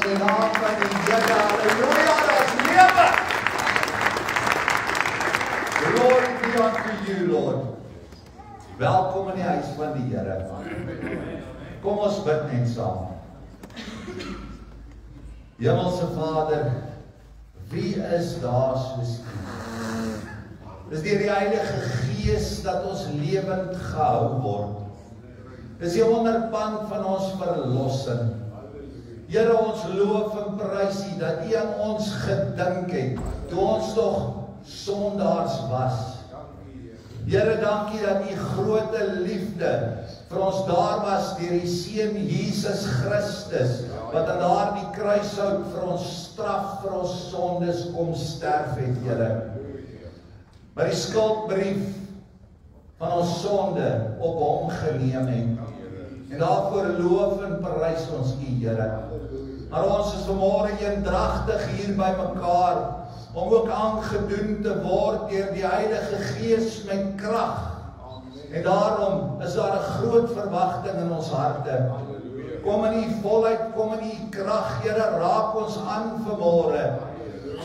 die naam van die Here. Halleluja, dat is lewe. Glory be unto you, Lord. Welkom in die huis van die Here. Kom ons bid net saam. Hemelse Vader, wie is daar soos U? Dis deur die Heilige Gees dat ons lewend gehou word. Dis die onderpand van ons verlossing. Here, ons loof en prys U dat U aan ons gedink het, toe ons nog sondaars was. Here, dankie dat U groot liefde vir ons daar was deur die Seun Jesus Christus, wat aan daardie kruishout vir ons straf, vir ons sondes kom sterf het, Here. Maar die skuldbrief van ons sonde op Hom geneem het. En daarvoor loof en prys ons U, Here. Maar ons is vanmôre eendragtig hier by mekaar, om ook aangedoen te word deur die Heilige Gees met krag. En daarom is daar 'n groot verwagting in ons harte. Kom in U volheid, kom in U krag, Here, raak ons aan vanmôre,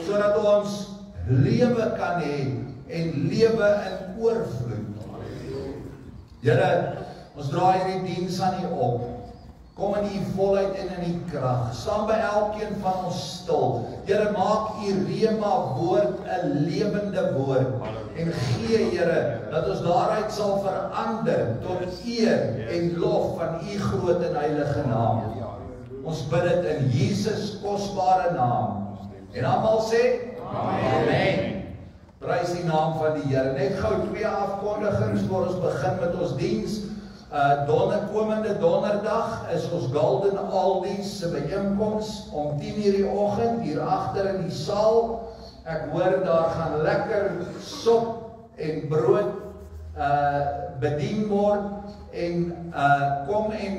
sodat ons lewe kan hê, en lewe in oorvloed. Here, ons draai hierdie diens aan U op. Kom in U volheid en in U krag. Staan by elkeen van ons stil. Here, maak U rema woord 'n lewende woord. En gee, Here, dat ons daaruit sal verander tot eer en lof van U groot en heilige naam. Ons bid dit in Jesus kosbare naam. En almal sê, Amen. Prys die naam van die Here. Net gou 2 afkondigings voor ons begin met ons diens. Komende donderdag is ons Golden Aldies se byeenkoms om 10:00 die oggend hier agter in die saal. Ek hoor daar gaan lekker sop en brood bedien word en kom en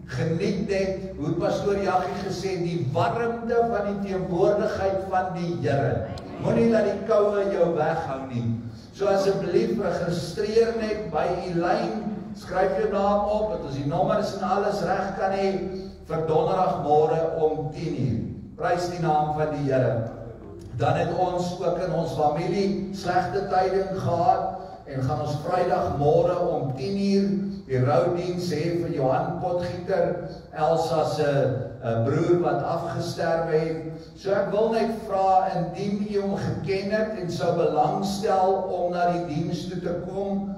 geniet dit, hoe pastoor Jaggie gesê, die warmte van die teenwoordigheid van die Here. Moenie dat die koue jou weghou nie. So asseblief registreer net by U lyn, skryf jou naam op, dat ons die nommers en alles reg kan hê vir donderdagmôre om 10:00. Prys die naam van die Here. Dan het ons ook in ons familie slegte tyding gehad en gaan ons Vrydagmôre om 10:00 die roudiens hê vir Johan Potgieter, Elsa se broer wat afgesterwe het. So ek wil net vra, indien U hom geken het en sou belangstel om na die diens toe te kom,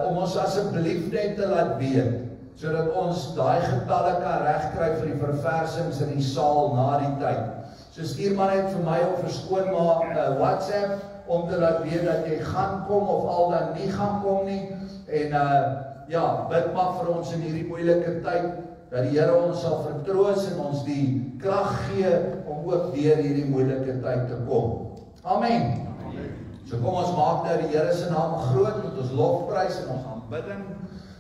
om ons asseblief net te laat weet, sodat ons daai getalle kan regkry vir die verversings in die saal na die tyd. So stuur maar net vir my of vir skoonma WhatsApp om te laat weet dat jy gaan kom of al dan nie gaan kom nie. En bid maar vir ons in hierdie moeilike tyd, dat die Here ons sal vertroos en ons die krag gee om ook deur hierdie moeilike tyd te kom. Amen. So kom ons maak nou die Here se naam groot met ons lofprys en ons aanbidding.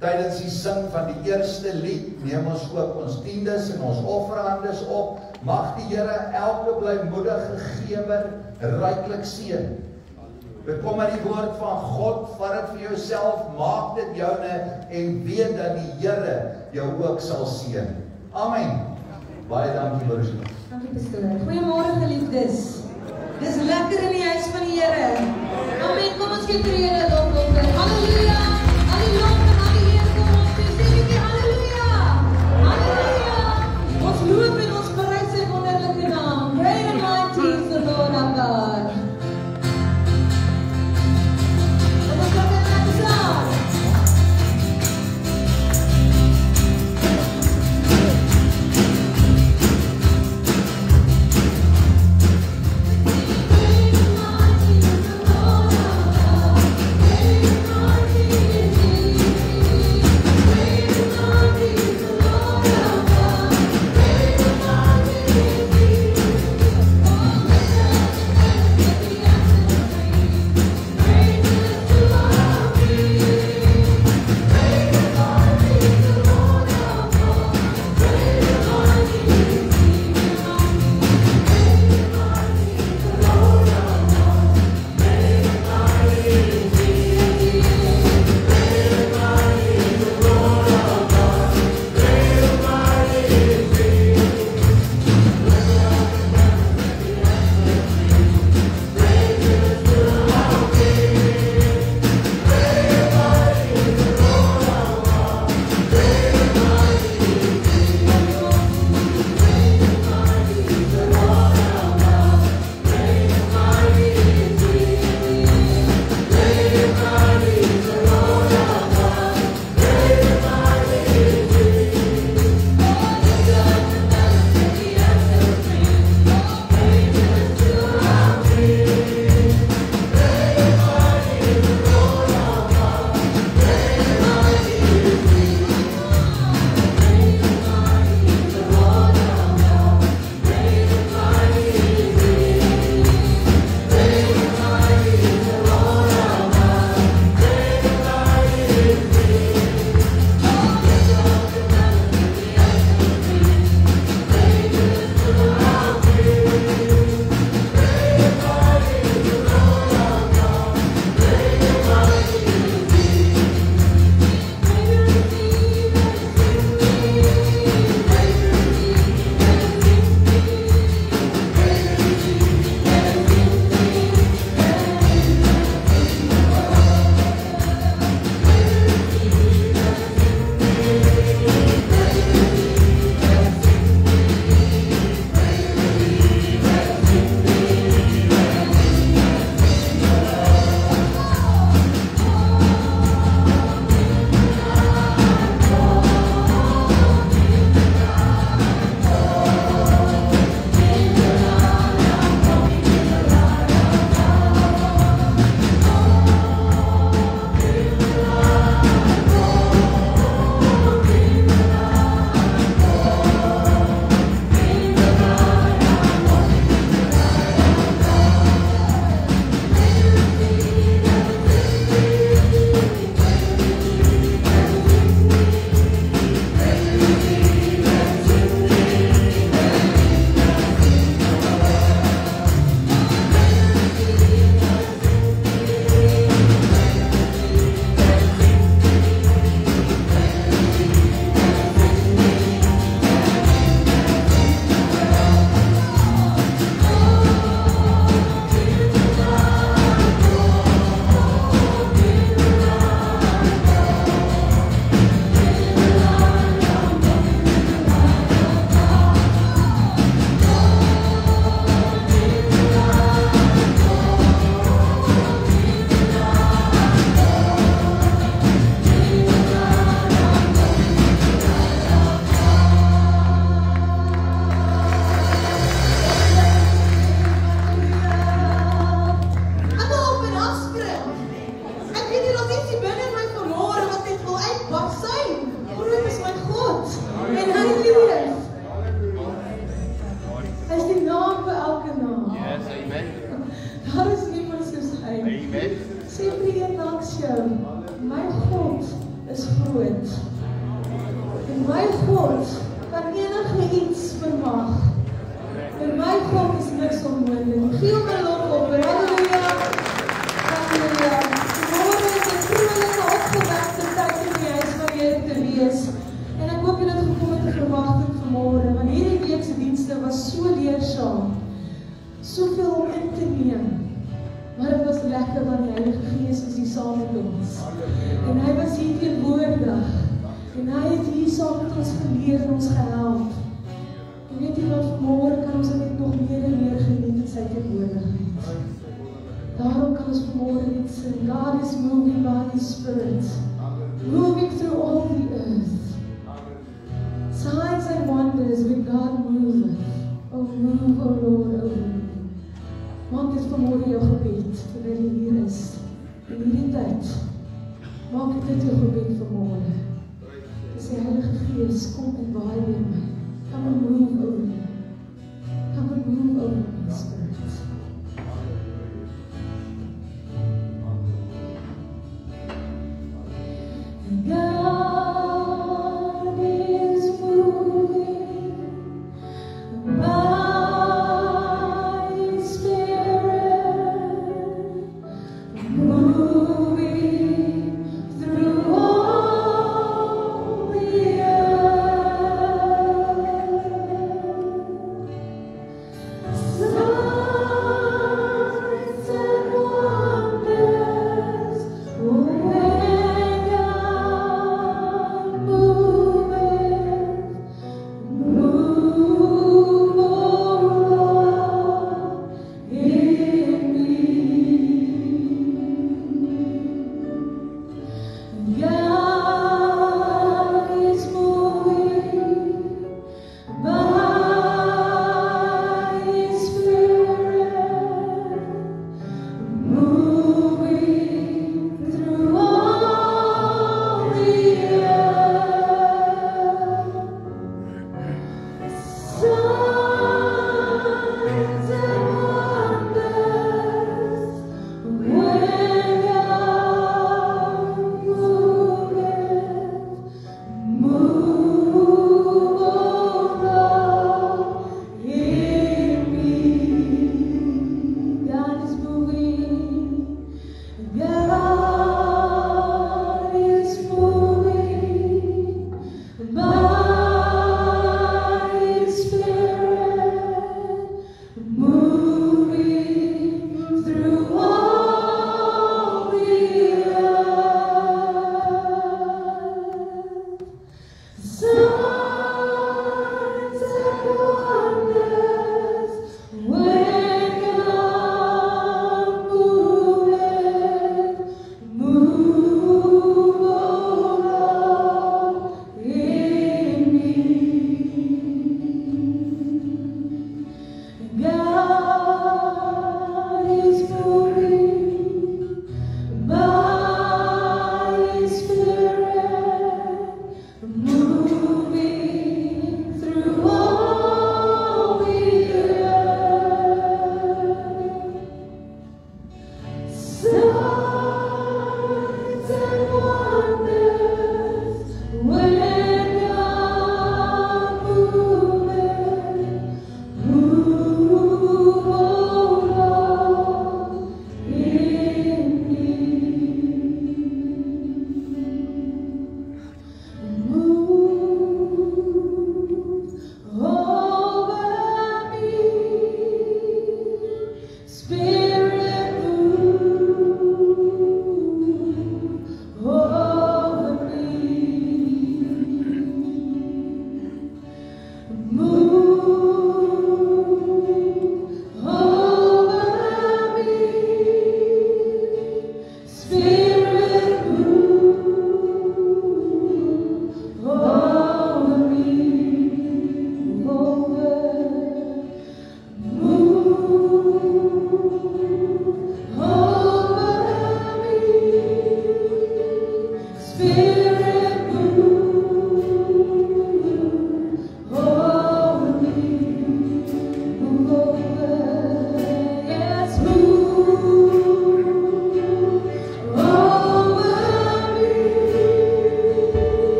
Tydens die sing van die eerste lied neem ons ook ons tiendes en ons offerandes op. Mag die Here elke blymoedige gewer ryklik seën. Kom met die woord van God, vat dit vir jouself, maak dit joune en weet dat die Here jou ook sal seën. Amen. Baie dankie, broers. Dankie, pastoor. Goeiemôre geliefdes. Dis lekker in die huis van die Here. Amen. Kom ons gee die Here lof. Halleluja. Al die lof en al die eer kom ons toe. Sê net halleluja. Halleluja. Ons loof en ons prys sy wonderlike naam. Great and mighty is the Lord our God. Hey! God kan enige iets vermag. Vir my God is niks onmoontlik. Gee hom 'n lofoffer. Halleluja. Halleluja. Môre is 'n vrolike opgewekte tyd in die huis van die Here te wees. En ek hoop julle het gekom met 'n verwagting vir môre, want hierdie week se dienste was so leersaam. Soveel om in te neem. Maar dit was lekker want die Heilige Gees is hier saam met ons. En hy was hier teenwoordig. En hy het hier saam met ons geleer en ons gehelp. En weet jy wat, vanmôre kan ons net nog meer en meer geniet in sy teenwoordigheid. Daarom kan ons vanmôre net sing, God is moving by His Spirit, moving through all the earth. Signs and wonders when God moveth. Oh move, oh Lord, oh move. Maak dit vanmôre jou gebed, terwyl jy hier is, in hierdie tyd. Maak dit jou gebed vanmôre. Dis die Heilige Gees, kom en waai weer my. Come and move over me. Come and move over my spirit. God is moving by His Spirit, moving through all the Spirit.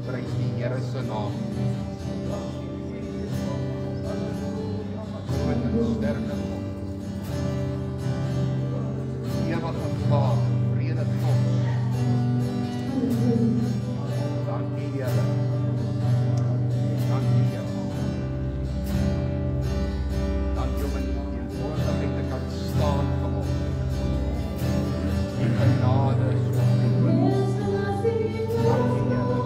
Prys die Here se naam. Groot en sterk en God. Ewige Vader, vrede God. Dankie Here. Dankie Here. Dankie om in die teenwoordigheid te kan staan vir ons. Die genade is so groot. Dankie Here.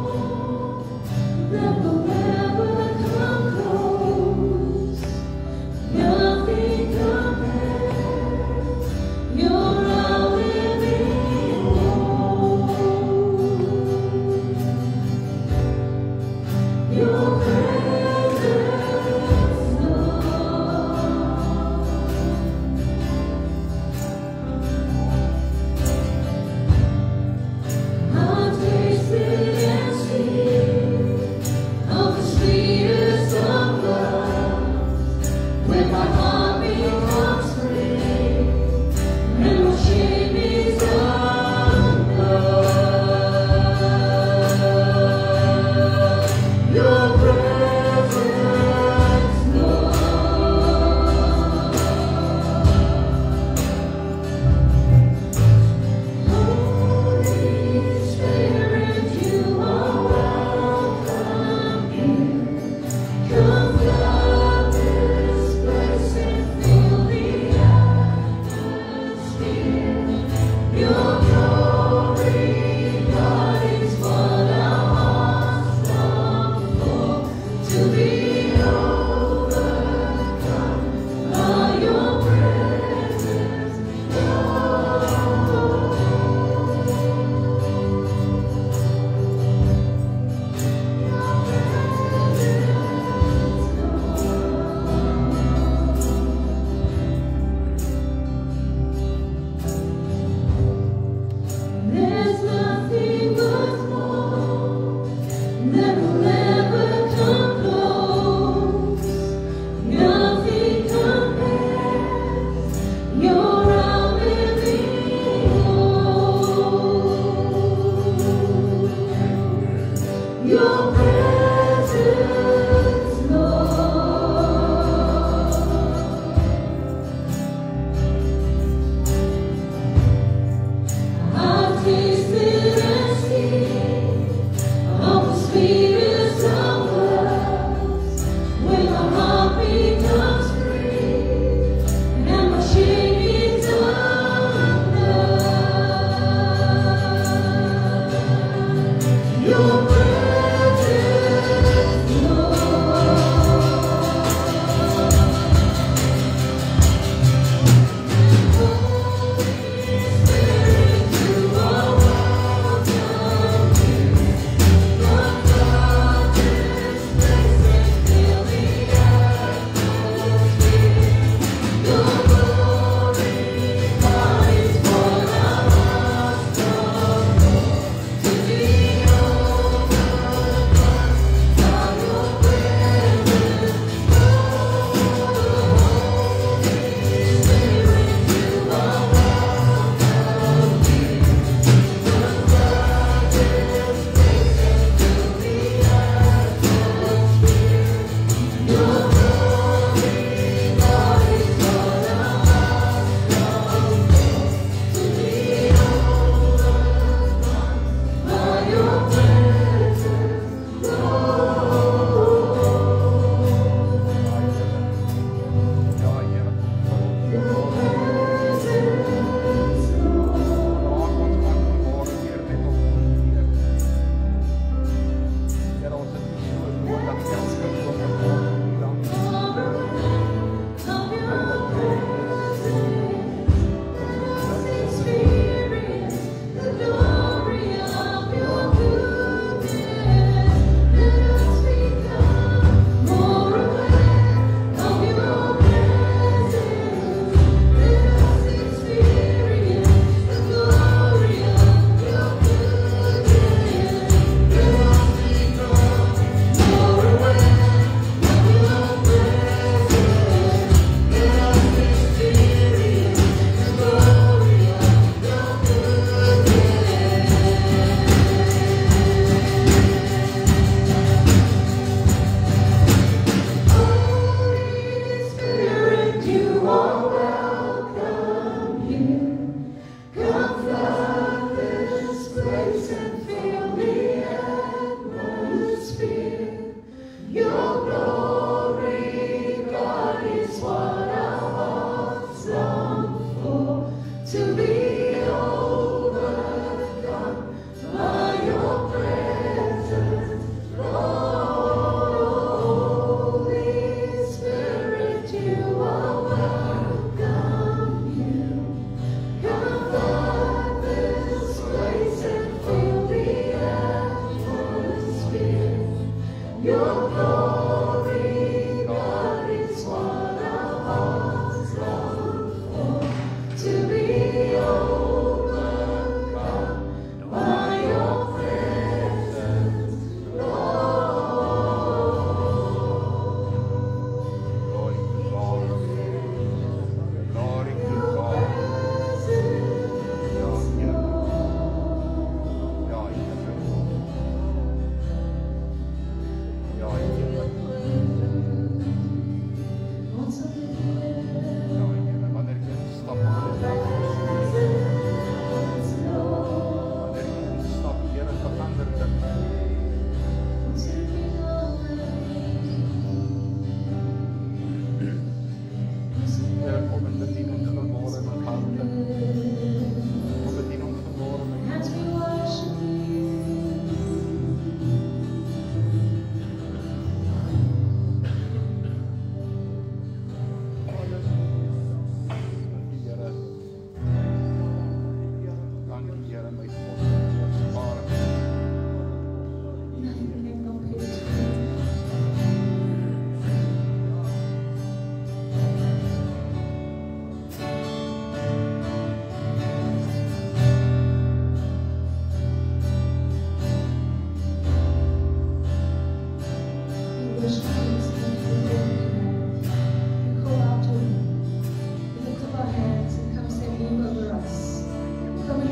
That will never come close. Nothing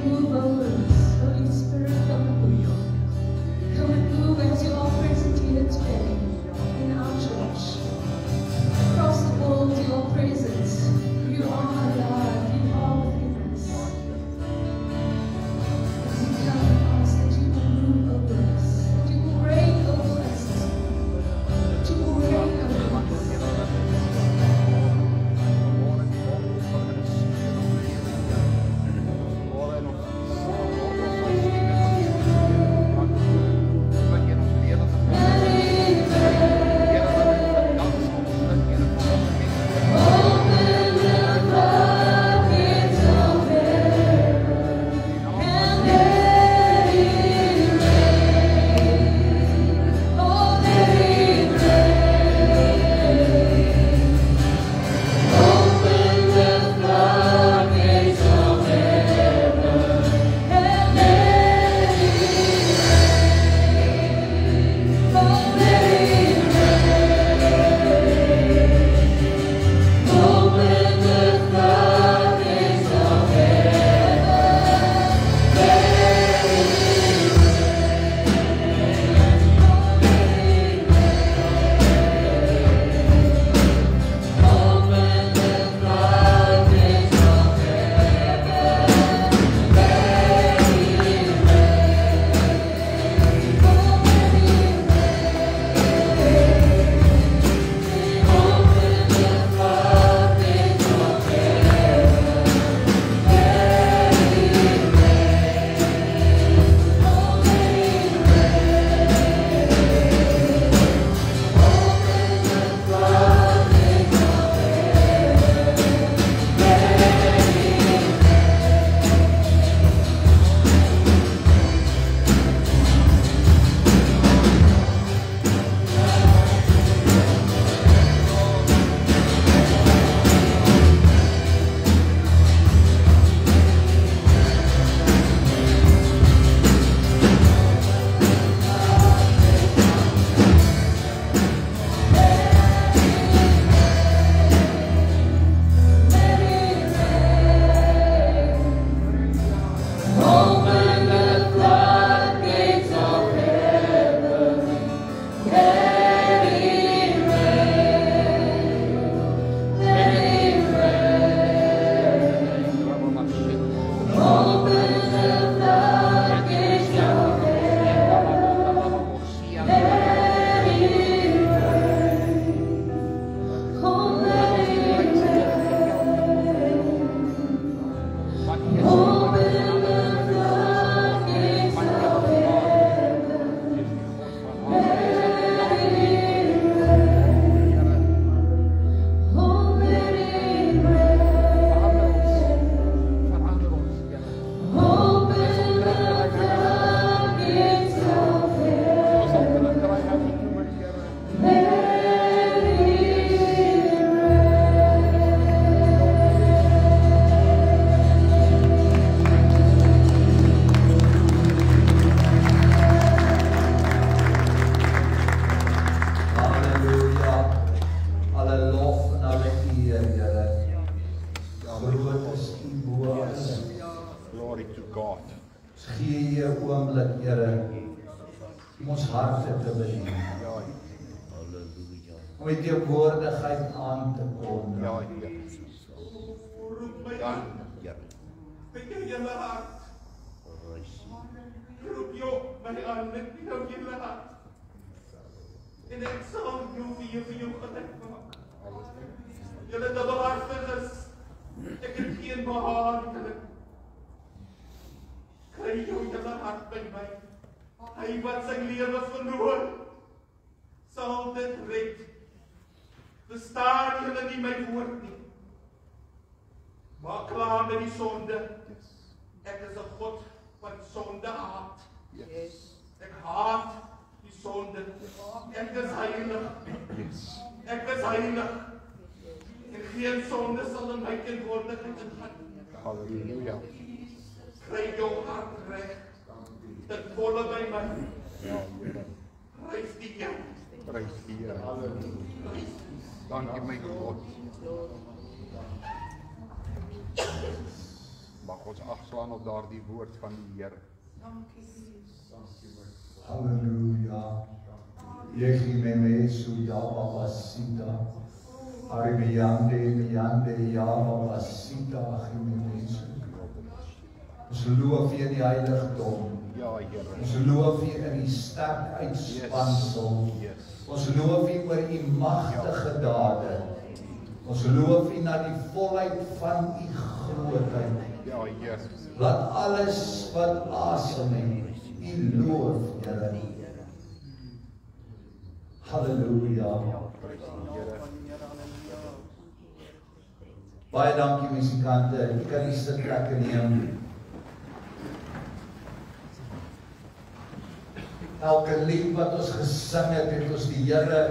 and move over us. Holy Spirit, come and move. Come and move as you are present here today in our church. Across the world, your presence. You are alive. You are within us. As we come and ask that you will move over us, that you will reign over us, that you will reign over us. Om die teenwoordigheid aan te kondig. Ja, Heer. Roep my Ja, aan. Heer. Met jou hele hart. Roep jou my aan met jou hele hart. En ek sal jou vir jou gelukkig maak. Julle dubbelhartiges, ek het geen behaag in dit. Kry jou hele hart by my. Hy wat sy lewe verloor, sal dit red. Verstaan julle nie my woord nie. Maak klaar met die sonde. Ek is 'n God wat sonde haat. Ek haat die sonde. Ek is heilig. Ek is heilig. En geen sonde sal in my teenwoordigheid ingaan. Halleluja. Kry jou hart reg. Dit volle by my. Prys die Here. Prys die Here. Dankie my God. Mag ons agslaan op daardie woord van die Here. Halleluja. Yehi memesu ya babasita. Arimiyande ya babasita memesu. Ons loof U in die heiligdom. Ja, Here. Ons loof U in die sterk uitspansel. Yes. Ons loof U oor U magtige dade. Ons loof U na die volheid van U grootheid. Ja, Here. Laat alles wat asem het, U loof, Here. Halleluja. Baie dankie musikante. Ek kan die sitplekke neem. Elke lied wat ons gesing het, het ons die Here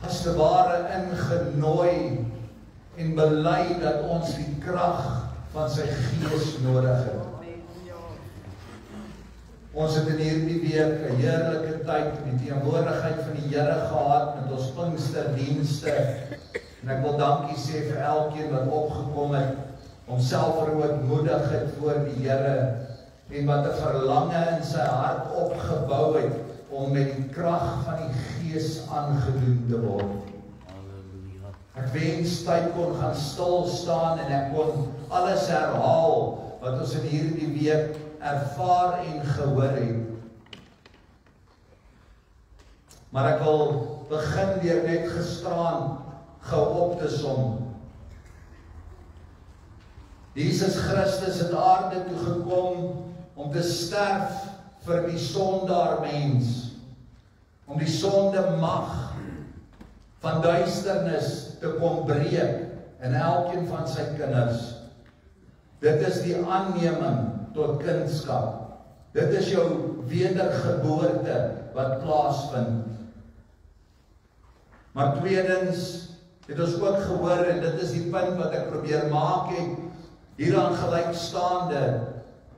as te ware ingenooi en bely dat ons die krag van sy Gees nodig het. Ons het in hierdie week 'n heerlike tyd in die teenwoordigheid van die Here gehad met ons Pinksterdienste. En ek wil dankie sê vir elkeen wat opgekom het, homself verootmoedig het voor die Here en wat 'n verlange in sy hart opgebou het om met die krag van die Gees aangedoen te word. Ek wens tyd kon gaan stil staan en ek kon alles herhaal wat ons in hierdie week ervaar en gehoor het. Maar ek wil begin deur net gisteraan gou op te som. Jesus Christus het aarde toe gekom om te sterf vir die sondaar mens, om die sonde mag van duisternis te kom breek in elkeen van sy kinders. Dit is die aanneming tot kindskap. Dit is jou wedergeboorte wat plaasvind. Maar tweedens het ons ook gehoor, en dit is die punt wat ek probeer maak het, hieraan gelykstaande,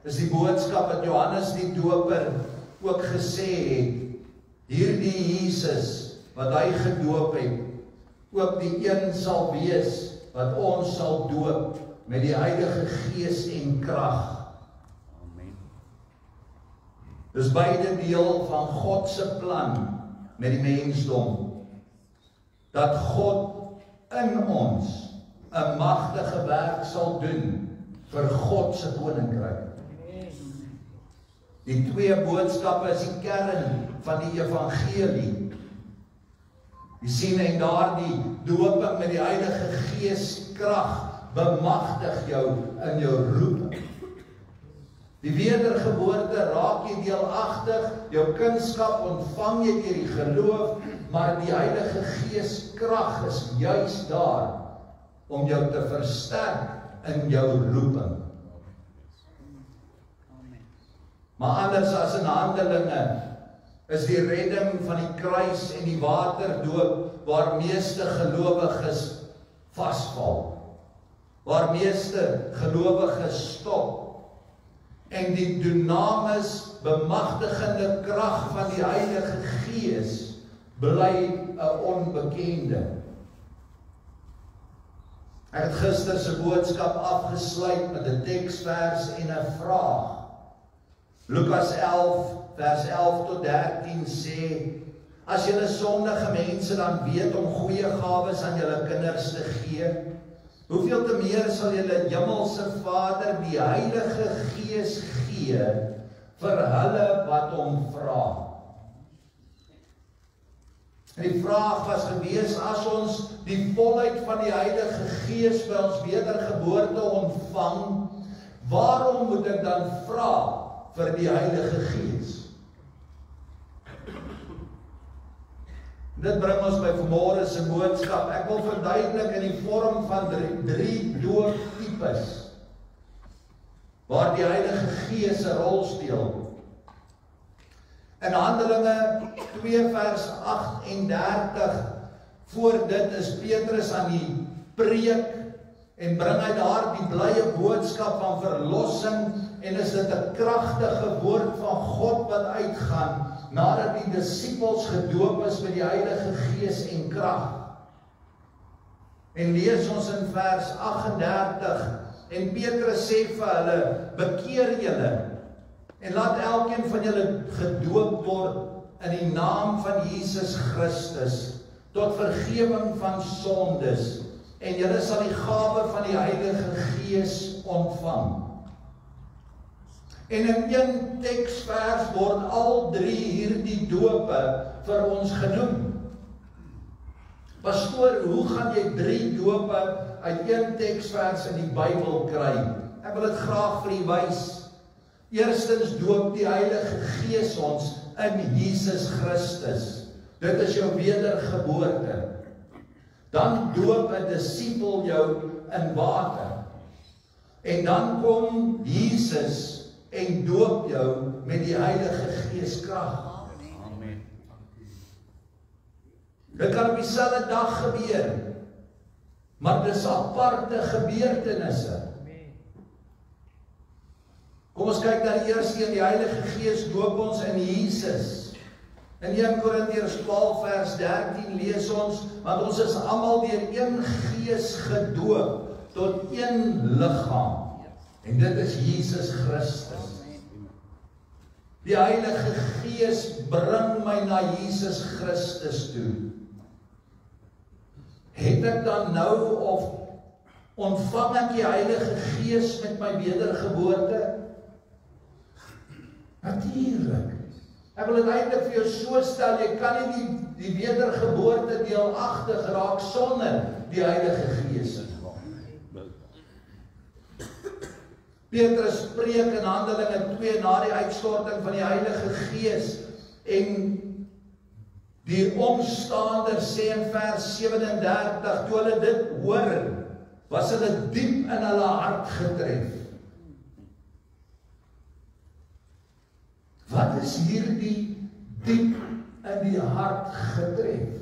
is die boodskap wat Johannes die Doper ook gesê het, hierdie Jesus wat hy gedoop het, ook die een sal wees wat ons sal doop met die Heilige Gees en krag. Dis beide deel van God se plan met die mensdom. Dat God in ons 'n magtige werk sal doen vir God se koninkryk. Die twee boodskappe is die kern van die evangelie. Jy sien, en daardie dooping met die Heilige Gees krag bemagtig jou in jou roeping. Die wedergeboorte raak jy deelagtig, jou kindskap ontvang jy deur die geloof, maar die Heilige Gees krag is juis daar om jou te versterk in jou roeping. Maar anders as in Handelinge is die redding van die kruis en die waterdoop waar meeste gelowiges vasval, waar meeste gelowiges stop, en die dunamis bemagtigende krag van die Heilige Gees bly 'n onbekende. Ek het gister se boodskap afgesluit met 'n teksvers en 'n vraag. Lukas 11 vers 11 tot 13 sê: As julle sondige mense dan weet om goeie gawes aan julle kinders te gee, hoeveel te meer sal julle hemelse Vader die Heilige Gees gee vir hulle wat hom vra. En die vraag was gewees, as ons die volheid van die Heilige Gees by ons wedergeboorte ontvang, waarom moet ek dan vra vir die Heilige Gees? Dit bring ons by vanmôre se boodskap. Ek wil verduidelik in die vorm van drie dooptipes waar die Heilige Gees 'n rol speel. In Handelinge 2 vers 38, voor dit is Petrus aan die preek en bring hy daar die blye boodskap van verlossing, en is dit 'n kragtige woord van God wat uitgaan nadat die disippels gedoop is met die Heilige Gees en krag. En lees ons in vers 38 En Petrus sê vir hulle, bekeer julle en laat elkeen van julle gedoop word in die naam van Jesus Christus tot vergewing van sondes en julle sal die gawe van die Heilige Gees ontvang. En in een teksvers word al 3 hierdie dope vir ons genoem. Pastoor, hoe gaan jy 3 dope uit een teksvers in die Bybel kry? Ek wil dit graag vir u wys. Eerstens doop die Heilige Gees ons in Jesus Christus. Dit is jou wedergeboorte. Dan doop 'n disipel jou in water. En dan kom Jesus en doop jou met die Heilige Gees krag. Amen. Dit kan op dieselfde dag gebeur, maar dis aparte gebeurtenisse. Kom ons kyk na die eerste een, die Heilige Gees doop ons in Jesus. In 1 Korintiërs 12 vers 13 lees ons, want ons is almal deur een Gees gedoop tot een liggaam. En dit is Jesus Christus. Die Heilige Gees bring my na Jesus Christus toe. Het ek dan nou of ontvang ek die Heilige Gees met my wedergeboorte? Natuurlik. Ek wil dit eintlik vir jou so stel, jy kan nie die wedergeboorte deelagtig raak sonder die Heilige Gees. Petrus preek in Handelinge 2 na die uitstorting van die Heilige Gees en die omstanders sê in vers 37, toe hulle dit hoor, was hulle diep in hulle hart getref. Wat is hierdie diep in die hart getref?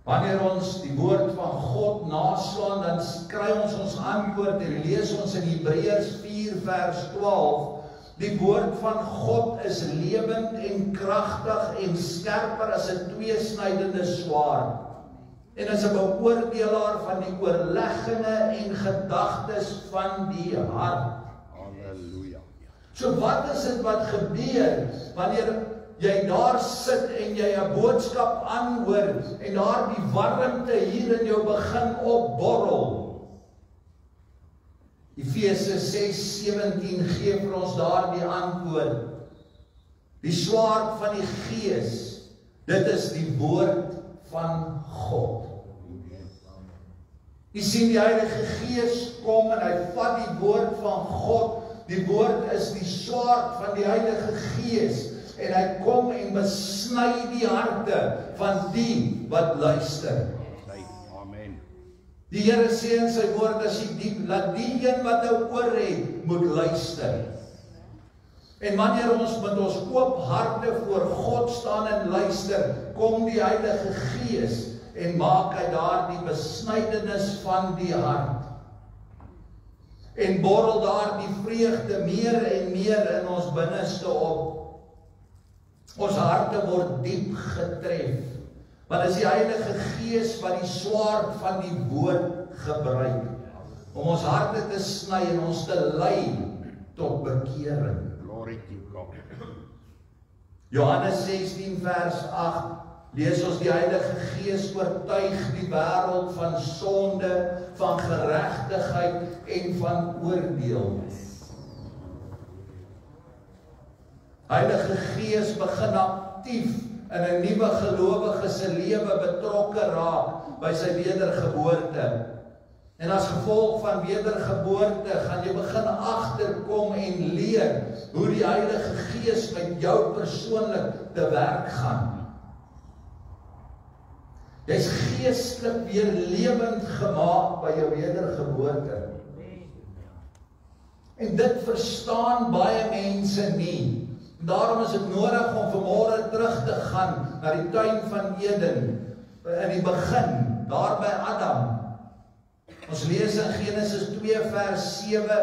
Wanneer ons die woord van God naslaan, dan kry ons antwoord en lees ons in Hebreërs 4 vers 12, die woord van God is lewend en kragtig en skerper as 'n tweesnydende swaard en is 'n beoordelaar van die oorlegginge en gedagtes van die hart. Halleluja. So wat is dit wat gebeur wanneer jy daar sit en jy 'n boodskap aanhoor en daar die warmte hier in jou begin opborrel? Efesië 6:17 gee vir ons daardie antwoord. Die swaard van die Gees, dit is die woord van God. Jy sien die Heilige Gees kom en hy vat die woord van God. Die woord is die swaard van die Heilige Gees en hy kom en besny die harte van die wat luister. Amen. Die Here sê in sy woord, as jy diep, laat die een wat 'n oor het, moet luister. En wanneer ons met ons oop harte voor God staan en luister, kom die Heilige Gees en maak hy daar die besnydenis van die hart. En borrel daar die vreugde meer en meer in ons binneste op. Ons harte word diep getref. Want is die Heilige Gees wat die swaard van die woord gebruik om ons harte te sny en ons te lei tot bekering. Glory to God. Johannes 16 vers 8 lees ons die Heilige Gees oortuig die wêreld van sonde, van geregtigheid en van oordeel. Heilige Gees begin aktief in 'n nuwe gelowige se lewe betrokke raak by sy wedergeboorte. En as gevolg van wedergeboorte gaan jy begin agterkom en leer hoe die Heilige Gees met jou persoonlik te werk gaan. Jy's geestelik weer lewend gemaak by jou wedergeboorte. En dit verstaan baie mense nie. Daarom is dit nodig om vanmôre terug te gaan na die tuin van Eden, in die begin, daar by Adam. Ons lees in Genesis 2 vers 7,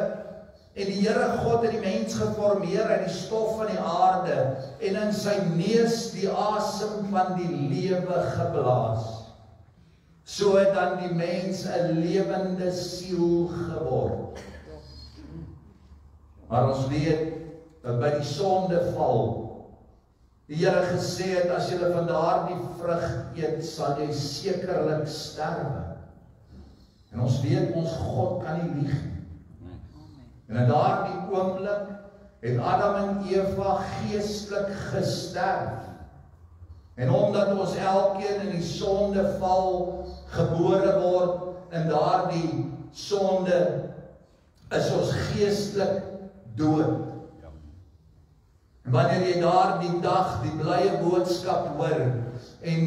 en die Here God het die mens geformeer uit die stof van die aarde, en in sy neus die asem van die lewe geblaas. so het dan die mens 'n lewende siel geword. Maar ons weet, dat by die sondeval, die Here gesê het, as jy van daardie vrug eet, sal jy sekerlik sterwe. En ons weet, ons God kan nie lieg nie. En in daardie oomblik het Adam en Eva geestelik gesterf. En omdat ons elkeen in die sondeval gebore word, in daardie sonde, is ons geestelik dood. En wanneer jy daardie dag die blye boodskap hoor en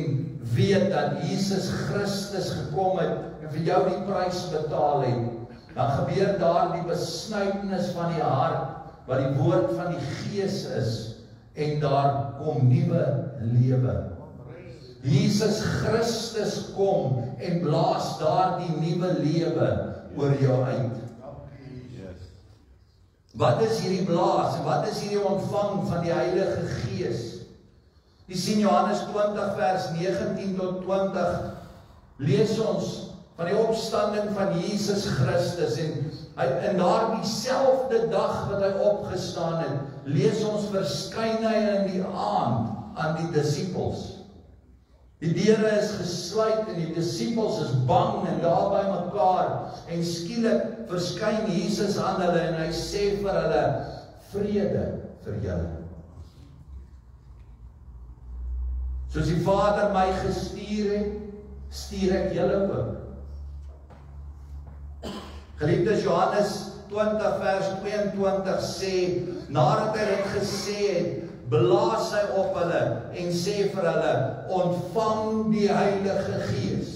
weet dat Jesus Christus gekom het en vir jou die prys betaal het, dan gebeur daar die besnydenis van die hart, wat die woord van die Gees is, en daar kom nuwe lewe. Jesus Christus kom en blaas daar die nuwe lewe oor jou uit. Wat is hierdie blaas en wat is hierdie ontvang van die Heilige Gees? Die sien Johannes 20 vers 19 tot 20, lees ons van die opstanding van Jesus Christus en in daardie selfde dag wat hy opgestaan het, lees ons verskyn hy in die aand aan die disippels. Die deure is gesluit en die disippels is bang en daar by mekaar en skielik verskyn Jesus aan hulle en hy sê vir hulle, vrede vir julle. Soos die Vader my gestuur het, stuur ek julle ook. Geliefdes, Johannes 20 vers 22 sê, nadat hy dit gesê het, blaas hy op hulle en sê vir hulle, ontvang die Heilige Gees.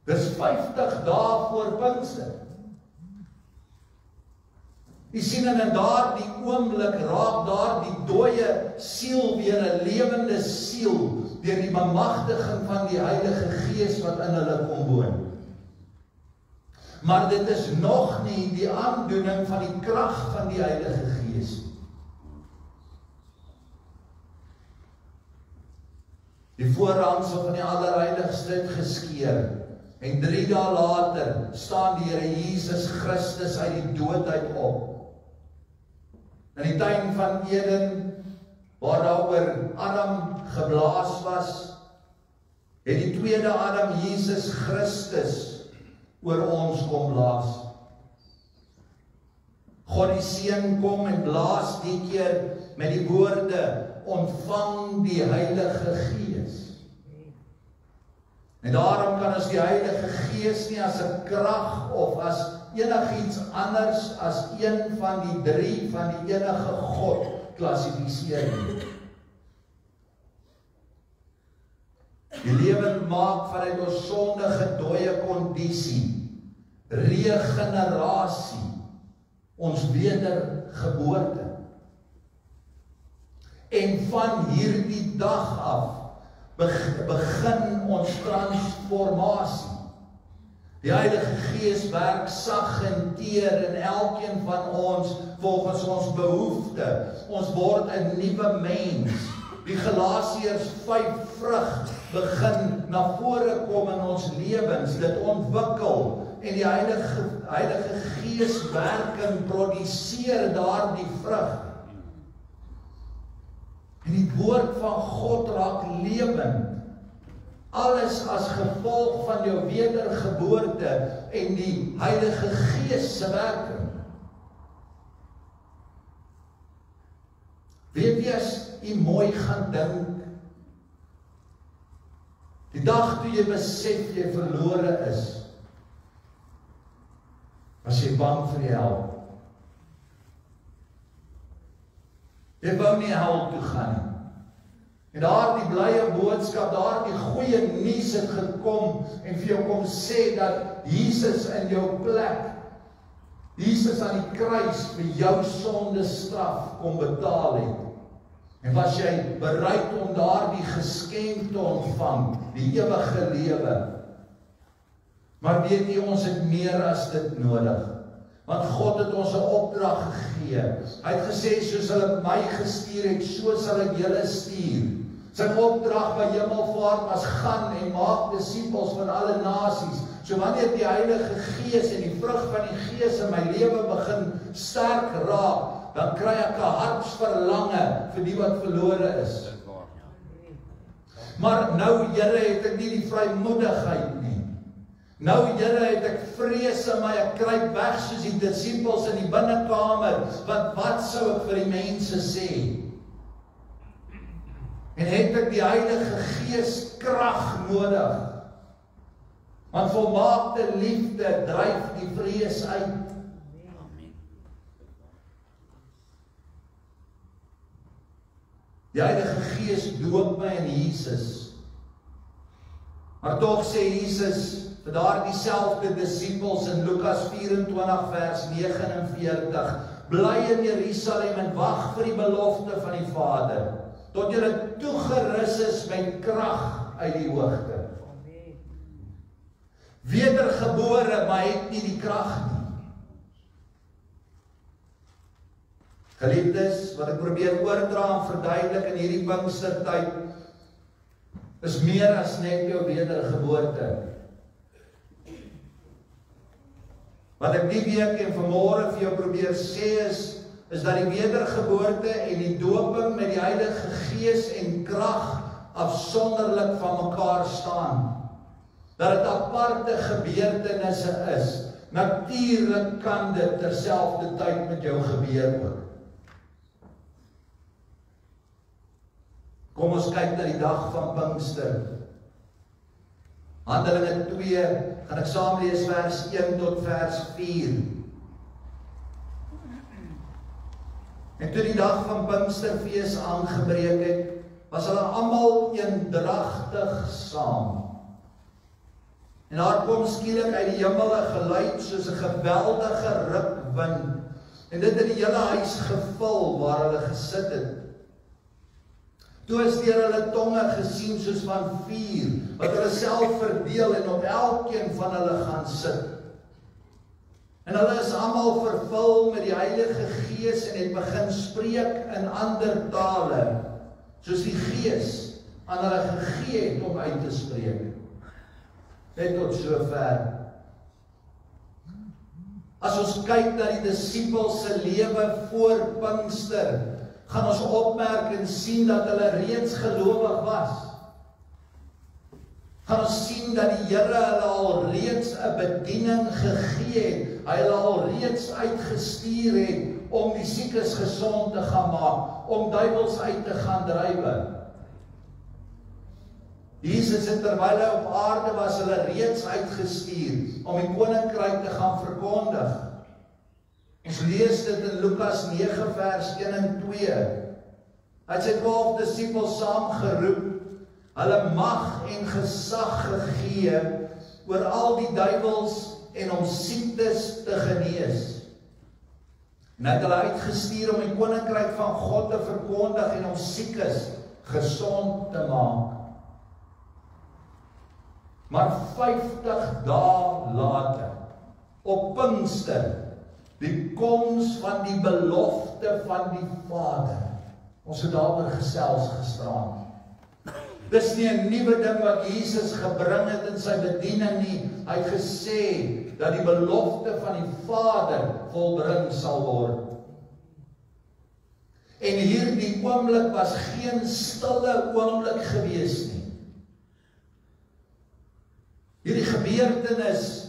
Dis 50 dae voor Pinkster. Die sien in daardie oomblik raak daardie dooie siel weer 'n lewende siel deur die bemagtiging van die Heilige Gees wat in hulle kom woon. Maar dit is nog nie die aandoening van die krag van die Heilige Gees. Die voorhangsel van die Allerheiligste het geskeur. En 3 dae later staan die Here Jesus Christus uit die dood uit op. In die tuin van Eden, waar daar oor Adam geblaas was, het die tweede Adam, Jesus Christus, oor ons kom blaas. God die Seun kom en blaas die keer met die woorde, ontvang die Heilige Gees. En daarom kan ons die Heilige Gees nie as 'n krag of as enigiets anders as een van die 3 van die enige God klassifiseer nie. Die lewe maak vanuit ons sondige dooie kondisie, regenerasie, ons wedergeboorte. En van hierdie dag af begin ons transformasie. Die Heilige Gees werk sag en teer in elkeen van ons volgens ons behoefte. Ons word 'n nuwe mens. Die Galasiërs 5 vrug begin na vore kom in ons lewens, dit ontwikkel en die Heilige Gees werking produseer daardie vrug. En die woord van God raak lewend. Alles as gevolg van jou wedergeboorte en die Heilige Gees se werking. Weet jy as jy mooi gaan dink, die dag toe jy besef jy verlore is, was jy bang vir die hel. Jy wou nie hel toe gaan nie. En daar die blye boodskap, daar die goeie nuus het gekom en vir jou kom sê dat Jesus in jou plek, Jesus aan die kruis vir jou sonde straf kom betaal het. En was jy bereid om daar die geskenk te ontvang, die ewige lewe. Maar weet jy, ons het meer as dit nodig. Want God het ons 'n opdrag gegee. Hy het gesê, soos hulle my gestuur het, so sal ek julle stuur. Sy opdrag by hemelvaart was gaan en maak disippels van alle nasies. So wanneer die Heilige Gees en die vrug van die Gees in my lewe begin sterk raak, dan kry ek 'n hartsverlange vir die wat verlore is. Maar nou, Here, het ek nie die vrymoedigheid nie. Nou, Here, het ek vrees in my, ek kruip weg soos die disippels in die binnekamer, want wat sou ek vir die mense sê? En het ek die Heilige Gees krag nodig? Want volmaakte liefde dryf die vrees uit. Die Heilige Gees doop my in Jesus. Maar tog sê Jesus vir daardie selfde disippels in Lukas 24 vers 49, bly in Jerusalem en wag vir die belofte van die Vader, tot julle toegerus is met krag uit die hoogte. Wedergebore, maar het nie die krag nie. Geliefdes, wat ek probeer oordra en verduidelik in hierdie Pinkstertyd, is meer as net jou wedergeboorte. Wat ek die week en vanmôre vir jou probeer sê is dat die wedergeboorte en die doping met die Heilige Gees en krag afsonderlik van mekaar staan. Dat dit aparte gebeurtenisse is. Natuurlik kan dit terselfdertyd met jou gebeur ook. Kom ons kyk na die dag van Pinkster. Handelinge 2, gaan ek saam lees vers 1 tot vers 4. En toe die dag van Pinksterfees aangebreek het, was hulle almal eendragtig saam. En daar kom skielik uit die hemel 'n geluid soos 'n geweldige rukwind, en dit het die hele huis gevul waar hulle gesit het. Toe is deur hulle tonge gesien soos van vuur, wat hulle self verdeel en op elkeen van hulle gaan sit. En hulle is almal vervul met die Heilige Gees en het begin spreek in ander tale, soos die Gees aan hulle gegee het om uit te spreek. Net tot sover. As ons kyk na die disippels se lewe voor Pinkster, gaan ons opmerk en sien dat hulle reeds gelowig was. Gaan ons sien dat die Here hulle al reeds 'n bediening gegee het. Hy hulle al reeds uitgestuur het om die siekes gesond te gaan maak, om duiwels uit te gaan drywe. Jesus het terwyl hy op aarde was, hulle reeds uitgestuur om die koninkryk te gaan verkondig. Ons lees dit in Lukas 9 vers 1 en 2. Hy het sy 12 disippels saamgeroep, hulle mag en gesag gegee oor al die duiwels en om siektes te genees. En hy het hulle uitgestuur om die koninkryk van God te verkondig en om siekes gesond te maak. Maar 50 dae later, op Pinkster, die koms van die belofte van die Vader. Ons het daaroor gesels gisterand. Dis nie 'n nuwe ding wat Jesus gebring het in sy bediening nie. Hy het gesê dat die belofte van die Vader volbring sal word. En hierdie oomblik was geen stille oomblik gewees nie. Hierdie gebeurtenis,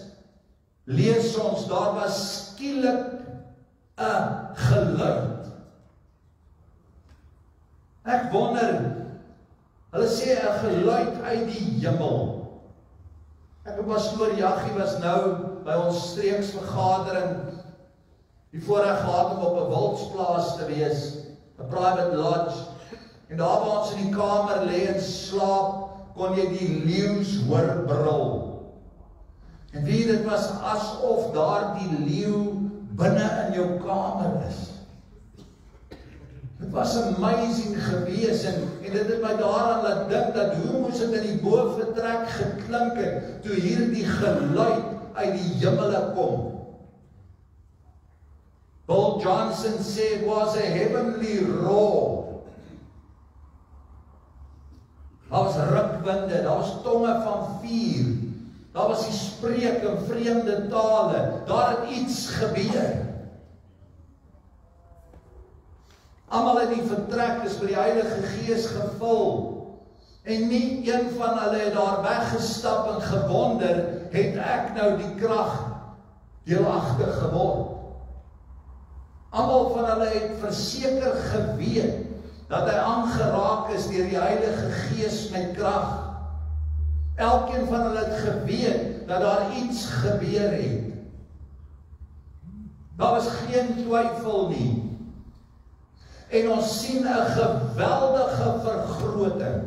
lees ons, daar was skielik 'n geluid. Ek wonder, hulle sê 'n geluid uit die hemel. Ek en pastoor Jaggie was nou by ons streeksvergadering, die voorreg gehad om op 'n wildsplaas te wees, 'n private lodge, en daar waar ons in die kamer lê en slaap, kon jy die leeu's hoor brul. En wie, dit was asof daar die leeu binne in jou kamer is. Dit was amazing gewees en dit het my daaraan laat dink dat hoe moes dit in die boventrek geklink het toe hierdie geluid uit die hemele kom. Bill Johnson sê it was a heavenly roar. Daar was rukbinde, daar was tonge van vuur, daar was die spreek in vreemde tale, daar het iets gebeur. Almal in die vertrek is met die Heilige Gees gevul, en nie een van hulle het daar weggestap en gewonder, het ek nou die krag deelagtig geword. Almal van hulle het verseker geweet, dat hy aangeraak is deur die Heilige Gees met krag. Elkeen van hulle het geweet, dat daar iets gebeur het. Daar was geen twyfel nie. En ons sien 'n geweldige vergroting.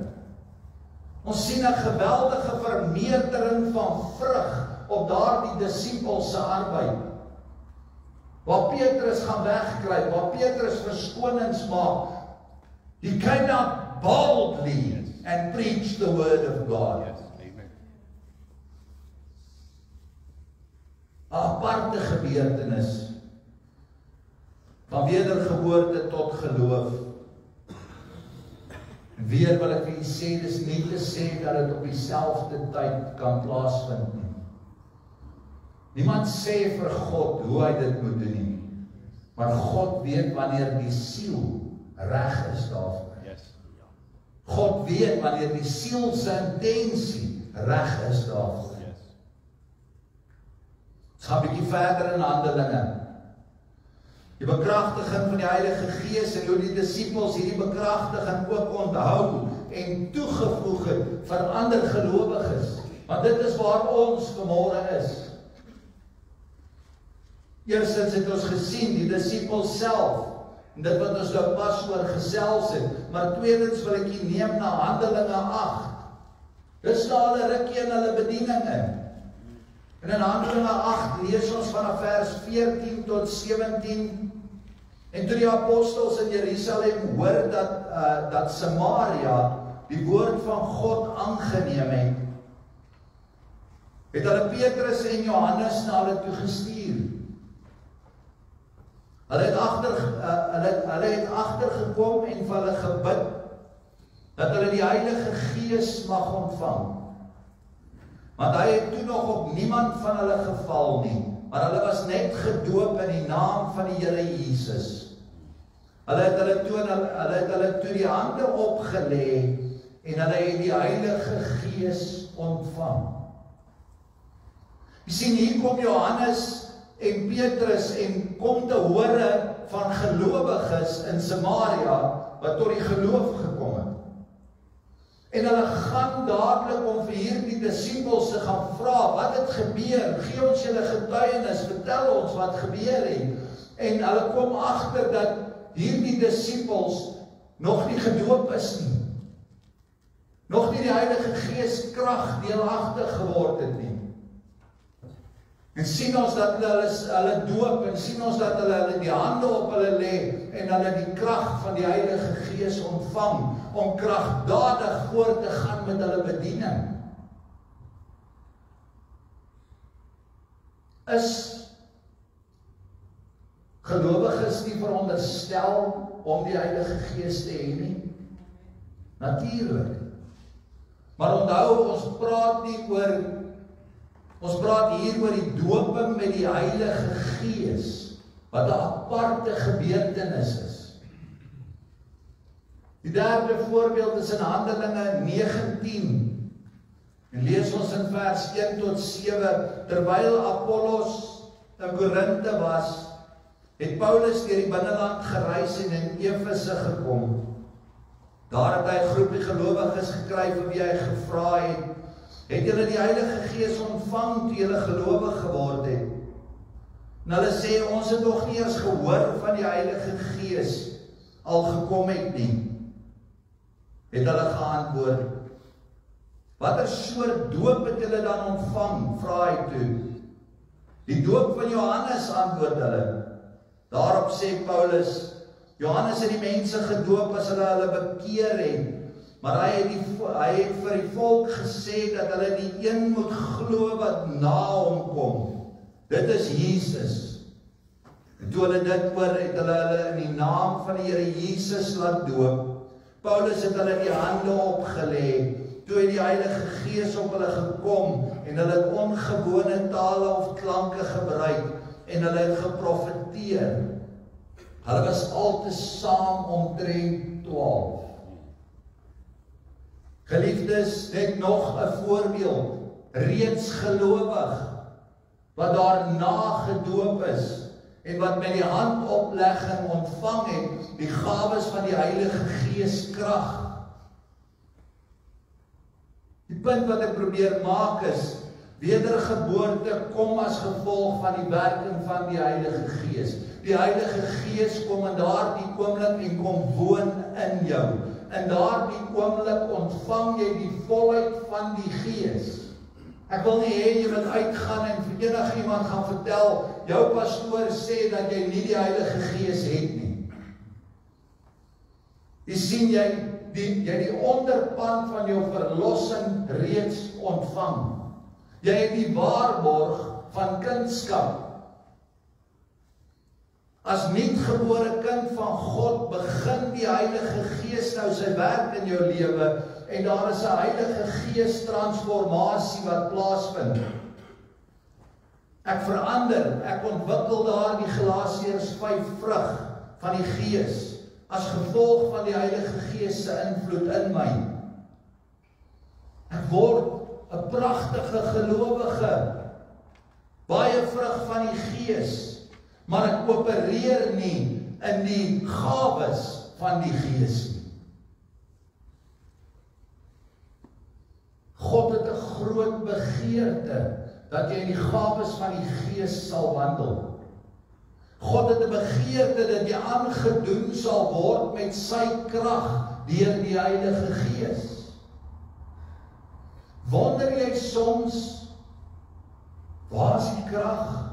Ons sien 'n geweldige vermeerdering van vrug op daardie disippels se arbeid. Waar Petrus gaan wegkruip, waar Petrus verskonings maak, he came out boldly and preached the word of God. Amen. 'n Aparte gebeurtenis van wedergeboorte tot geloof. En weer wil ek vir julle sê, dis nie te sê dat dit op dieselfde tyd kan plaasvind nie. Niemand sê vir God hoe hy dit moet doen nie. Maar God weet wanneer die siel reg is daarvoor. God weet wanneer die siel se intensie reg is daarvoor. Ons gaan 'n bietjie verder in Handelinge. Die bekragtiging van die Heilige Gees en hoe die disippels hierdie bekragtiging ook onthou en toegevoeg het vir ander gelowiges. Want dit is waar ons vanmôre is. Eerstens het ons gesien die disippels self, en dit wat ons nou pas oor gesels het, maar tweedens wil ek jy neem na Handelinge 8. Dis na hulle rukkie in hulle bediening in. En in Handelinge 8 lees ons vanaf vers 14 tot 17, en toe die apostels in Jerusalem hoor dat Samaria die woord van God aangeneem het hulle Petrus en Johannes na hulle toe gestuur. Hulle het agtergekom en vir hulle gebid, dat hulle die Heilige Gees mag ontvang. Want hy het toe nog op niemand van hulle geval nie, maar hulle was net gedoop in die naam van die Here Jesus. Hulle het hulle toe die hande opgelê en hulle het die Heilige Gees ontvang. Jy sien, hier kom Johannes en Petrus en kom te hore van gelowiges in Samaria wat tot die geloof gekom het. En hulle gaan dadelik om vir hierdie disippels te gaan vra, wat het gebeur? Gee ons julle getuienis, vertel ons wat gebeur het. En hulle kom agter dat hierdie disippels nog nie gedoop is nie. Nog nie die Heilige Gees krag deelagtig geword het nie. En sien ons dat hulle doop, en sien ons dat hulle die hande op hulle lê, en hulle die krag van die Heilige Gees ontvang, om kragdadig voort te gaan met hulle bediening. Is gelowiges nie veronderstel om die Heilige Gees te hê nie? Natuurlik. Maar onthou, ons praat hier oor die doping met die Heilige Gees, wat 'n aparte gebeurtenis is. Die derde voorbeeld is in Handelinge 19. En lees ons in vers 1 tot 7, terwyl Apollos in Korinthe was, het Paulus deur die binneland gereis en in Efese gekom. Daar het hy 'n groepie gelowiges gekry vir wie hy gevra het julle die Heilige Gees ontvang toe julle gelowig geword het? En hulle sê, ons het nog nie eens gehoor van die Heilige Gees al gekom het nie. Het hulle geantwoord, watter soort doop het julle dan ontvang, vra hy toe. Die doop van Johannes, antwoord hulle. Daarop sê Paulus, Johannes het die mense gedoop as hulle bekeer het, maar hy het vir die volk gesê dat hulle die een moet glo wat na hom kom. Dit is Jesus. En toe hulle dit hoor, het hulle in die naam van die Here Jesus laat doop. Paulus het hulle die hande opgelê, toe het die Heilige Gees op hulle gekom, en hulle het ongewone tale of klanke gebruik, en hulle het geprofeteer. Hulle was altesaam omtrent 12. Geliefdes, net nog 'n voorbeeld, reeds gelowig, wat daarna gedoop is, en wat met die handoplegging ontvang het, die gawes van die Heilige Gees krag. Die punt wat ek probeer maak is, wedergeboorte kom as gevolg van die werking van die Heilige Gees. Die Heilige Gees kom in daardie oomblik en kom woon in jou. In daardie oomblik ontvang jy die volheid van die Gees. Ek wil nie hê jy moet uitgaan en vir enigiemand gaan vertel, jou pastoor sê dat jy nie die Heilige Gees het nie. Jy sien jy die onderpand van jou verlossing reeds ontvang. Jy het die waarborg van kindskap. As nuutgebore kind van God begin die Heilige Gees nou sy werk in jou lewe en daar is 'n Heilige Gees transformasie wat plaasvind. Ek verander, ek ontwikkel daar die Galasiërs 5 vrug van die Gees as gevolg van die Heilige Gees se invloed in my. Ek word 'n pragtige gelowige, baie vrug van die Gees, maar ek opereer nie in die gawes van die Gees nie. God het 'n groot begeerte dat jy in die gawes van die Gees sal wandel. God het 'n begeerte dat jy aangedoen sal word met sy krag deur die Heilige Gees. Wonder jy soms, waar is die krag?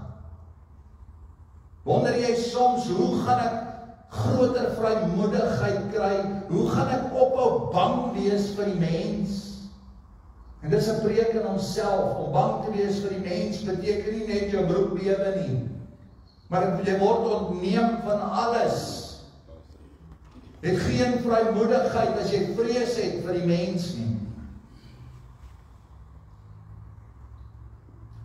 Wonder jy soms, hoe gaan ek groter vrymoedigheid kry? Hoe gaan ek ophou bang wees vir die mens? En dis 'n preek in homself, om bang te wees vir die mens beteken nie net jou broek bewe nie, maar jy word ontneem van alles. Het geen vrymoedigheid as jy vrees het vir die mens nie.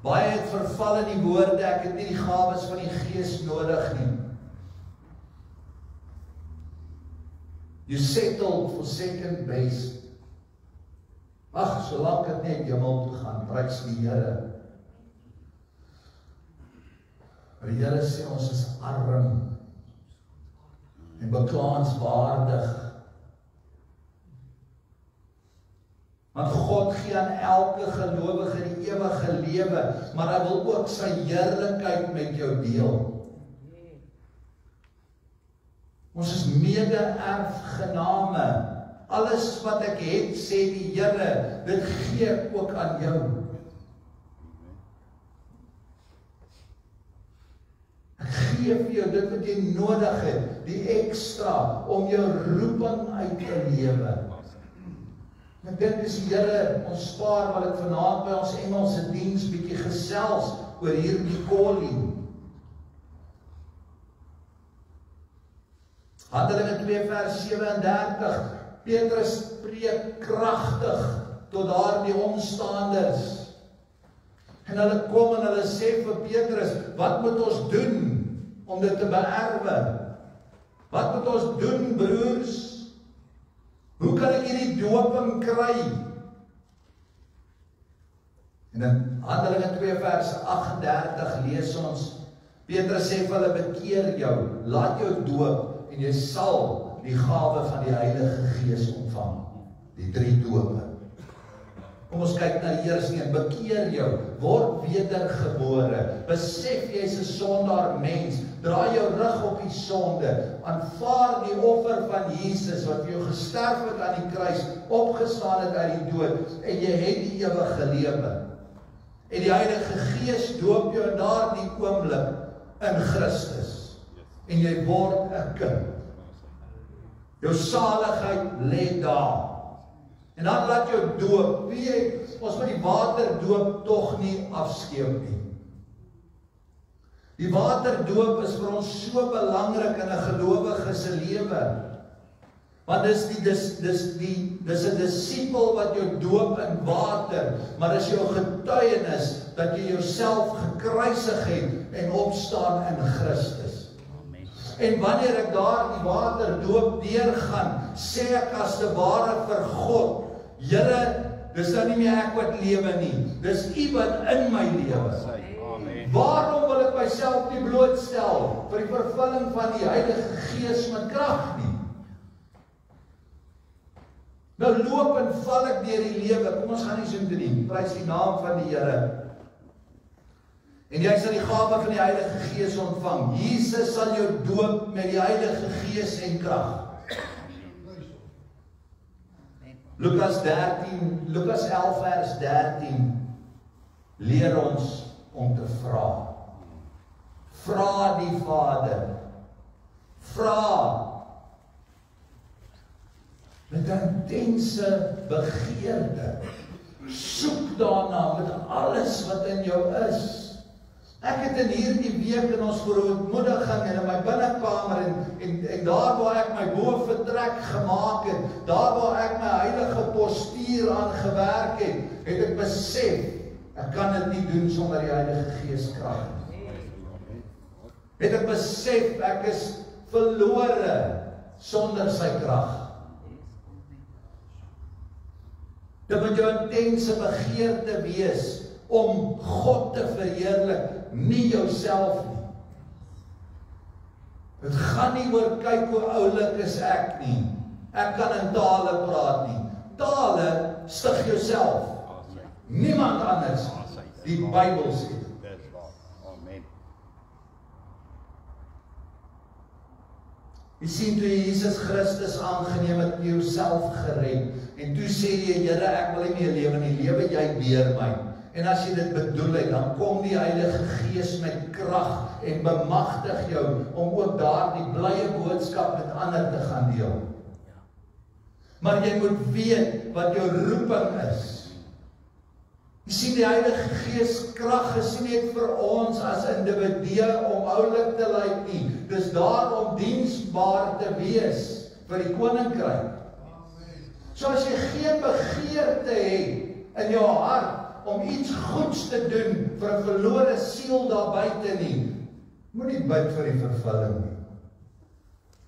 Baie het verval in die woorde, ek het nie die gawes van die Gees nodig nie. You settled for second base. Ag, solank het net hemel toe gaan, prys die Here. Maar die Here sê ons is arm en beklaanswaardig. Want God gee aan elke gelowige die ewige lewe, maar hy wil ook sy heerlikheid met jou deel. Ons is mede-erfgename. Alles wat ek het, sê die Here, dit gee ek ook aan jou. Ek gee vir jou dit wat jy nodig het, die ekstra, om jou roeping uit te lewe. Ek dink dis die Here, ons spaar wat ek vanaand by ons Engelse diens bietjie gesels oor hierdie calling. Handelinge 2 vers 37, Petrus preek kragtig tot daardie omstanders. En hulle kom en hulle sê vir Petrus, wat moet ons doen om dit te beerwe? Wat moet ons doen, broers? Hoe kan ek hierdie doping kry? En in Handelinge 2 vers 38 lees ons, Petrus sê vir hulle, bekeer jou, laat jou doop, en jy sal die gawe van die Heilige Gees ontvang. Die 3 dope. Kom ons kyk na die eerste een, bekeer jou, word wedergebore, besef jy is 'n sondaar mens, draai jou rug op die sonde, aanvaar die offer van Jesus, wat vir jou gesterf het aan die kruis, opgestaan het uit die dood, en jy het die ewige lewe. En die Heilige Gees doop jou in daardie oomblik in Christus, en jy word 'n kind. Jou saligheid lê daar. En dan laat jou doop. Wie jy, ons met die waterdoop tog nie afskeep nie. Die waterdoop is vir ons so belangrik in 'n gelowige se lewe. Want dis 'n disipel wat jou doop in water, maar dis jou getuienis dat jy jouself gekruisig het en opstaan in Christus. En wanneer ek daar die water doop deurgaan, sê ek as te ware vir God, Here, dis nou nie meer ek wat lewe nie, dis U wat in my lewe. Waarom wil ek myself nie blootstel vir die vervulling van die Heilige Gees met krag nie? Nou loop en val ek deur die lewe, kom ons gaan nie so toe nie, prys die naam van die Here. En jy sal die gawe van die Heilige Gees ontvang. Jesus sal jou doop met die Heilige Gees en krag. Lukas 11 vers 13 leer ons om te vra. Vra die Vader. Vra met 'n intense begeerte. Soek daarna met alles wat in jou is. Ek het in hierdie week in ons verootmoediging en in my binnekamer en daar waar ek my boventrek gemaak het, daar waar ek my heilige postuur aan gewerk het ek besef, ek kan dit nie doen sonder die Heilige Gees krag nie. Het ek besef, ek is verlore sonder sy krag. Dit moet jou intense begeerte wees om God te verheerlik, nie jouself nie. Het gaan nie oor kyk hoe oulik is ek nie. Ek kan in tale praat nie. Tale stig jouself. Niemand anders. Die Bybel sê. Jy sien toe Jesus Christus aangeneem het, jouself gered. En toe sê jy, Here, ek wil nie meer lewe nie, lewe jy deur my. En as jy dit bedoel het, dan kom die Heilige Gees met krag en bemagtig jou om ook daardie blye boodskap met ander te gaan deel. Maar jy moet weet wat jou roeping is. Jy sien die Heilige Gees krag is nie net vir ons as individue om oulik te lyk nie. Dis daar om diensbaar te wees vir die koninkryk. So as jy geen begeerte het in jou hart om iets goeds te doen vir 'n verlore siel daar buite nie, moenie bid vir die vervulling nie.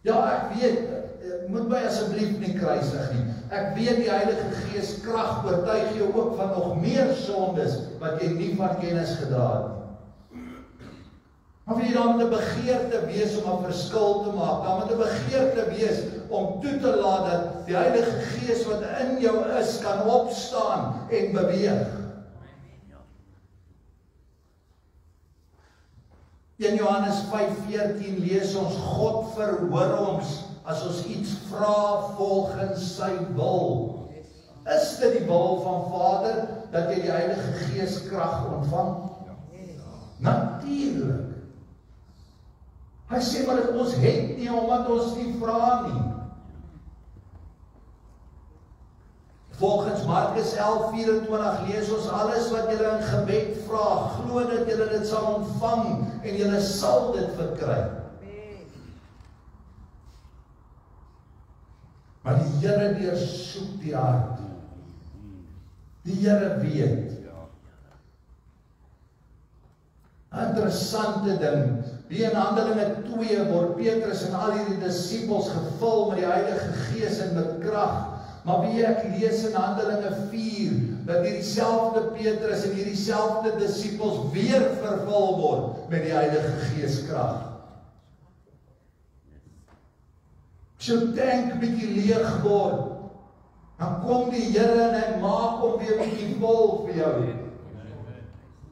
Ja, ek weet, moet my asseblief nie kruisig nie. Ek weet die Heilige Gees krag oortuig jou ook van nog meer sondes wat jy nie van kennis gedra het nie. Maar wil jy dan met 'n begeerte wees om 'n verskil te maak, dan met 'n begeerte wees om toe te laat dat die Heilige Gees wat in jou is kan opstaan en beweeg. In Johannes 5:14 lees ons, God verhoor ons as ons iets vra volgens sy wil. Is dit die wil van Vader dat jy die Heilige Gees krag ontvang? Natuurlik. Hy sê maar dat ons het nie omdat ons nie vra nie. Volgens Markus 11:24 lees ons alles wat julle in gebed vra, glo dat julle dit sal ontvang en julle sal dit verkry. Maar die Here deursoek die hart. Die Here weet. 'n Interessante ding, die in Handelinge 2 word Petrus en al hierdie disippels gevul met die Heilige Gees en met krag. Maar wie ek lees in Handelinge 4, dat hierdie selfde Petrus en hierdie selfde disippels weer vervul word met die Heilige Gees krag. As jou tank bietjie leeg word, dan kom die Here en hy maak hom weer bietjie vol vir jou.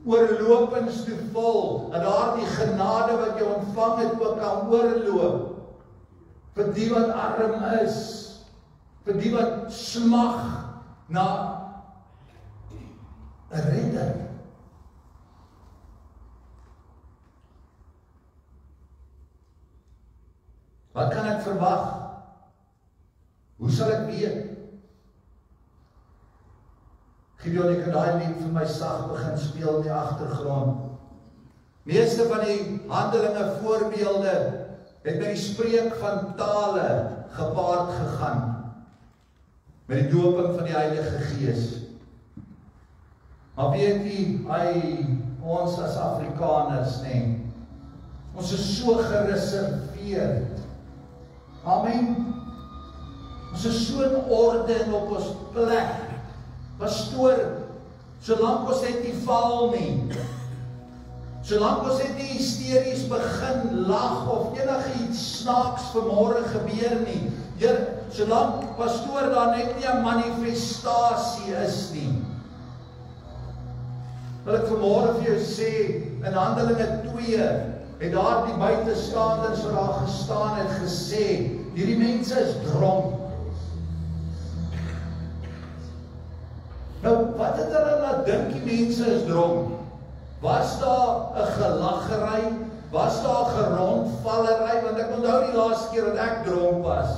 Oorlopends te vol, en daardie genade wat jy ontvang het ook kan oorloop, vir die wat arm is, vir die wat smag na 'n redder. Wat kan ek verwag? Hoe sal ek weet? Gideon, ek kan daai lied vir my sag begin speel in die agtergrond. Meeste van die Handelinge voorbeelde het met die spreek van tale gepaard gegaan, met die dooping van die Heilige Gees. Maar weet jy, ons as Afrikaners, ons is so gereserveerd. Amen. Ons is so in orde en op ons plek. Pastoor, solank ons net nie val nie, solank ons net nie hysteries begin lag of enigiets snaaks vanmôre gebeur nie, solank pastoor daar net nie 'n manifestasie is nie, wil ek vanmôre vir jou sê, in Handelinge 2, het daar die buitestanders wat daar gestaan het gesê, hierdie mense is dronk. Nou, wat het hulle laat dink die mense is dronk? Was daar 'n gelaggery? Was daar gerondvallery? Want ek onthou die laaste keer dat ek dronk was.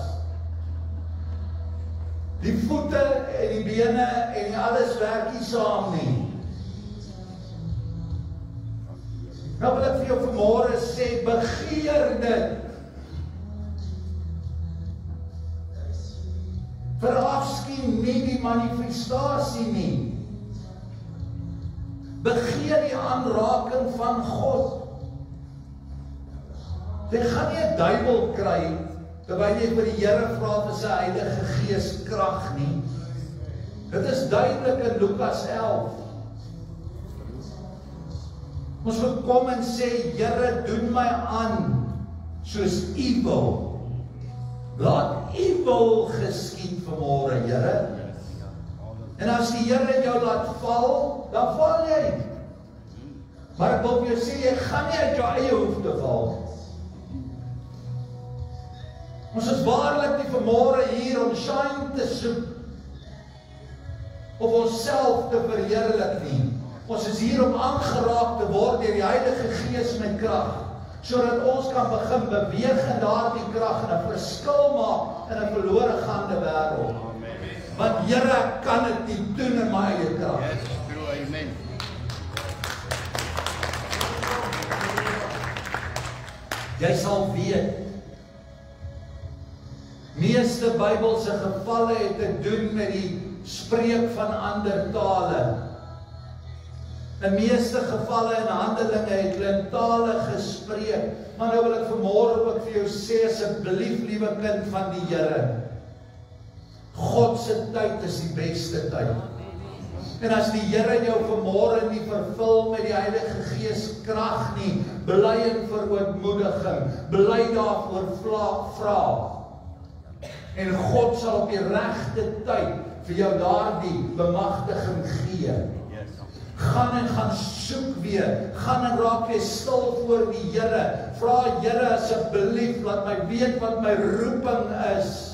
Die voete en die bene en alles werk nie saam nie. Nou wil ek vir jou vanmôre sê, begeer dit. Verafskuw nie die manifestasie nie. Begeer die aanraking van God. Jy gaan nie 'n duiwel kry, terwyl jy vir die Here vra vir sy Heilige Gees krag nie. Dit is duidelik in Lukas 11. Ons moet kom en sê, Here, doen my aan soos U wil. Laat U wil geskied vanmôre, Here. En as die Here jou laat val, dan val jy. Maar ek wil vir jou sê, jy gaan nie uit jou eie hoef te val. Ons is waarlik nie vanmôre hier om shine te soek of onsself te verheerlik nie. Ons is hier om aangeraak te word deur die Heilige Gees met krag, sodat ons kan begin beweeg in daardie krag en 'n verskil maak in 'n verlore gaande wêreld. Want Here, ek kan dit nie doen in my eie krag. Yes, true, amen. Jy sal weet, meeste Bybelse gevalle het te doen met die spreek van ander tale. In meeste gevalle in Handelinge het hulle in tale gespreek. Maar nou wil ek vanmôre ook vir jou sê, asseblief, liewe kind van die Here, God se tyd is die beste tyd. En as die Here jou vanmôre nie vervul met die Heilige Gees krag nie, bly in verootmoediging, bly daarvoor vra. En God sal op die regte tyd vir jou daardie bemagtiging gee. Gaan en gaan soek weer, gaan en raak weer stil voor die Here. Vra Here asseblief, laat my weet wat my roeping is.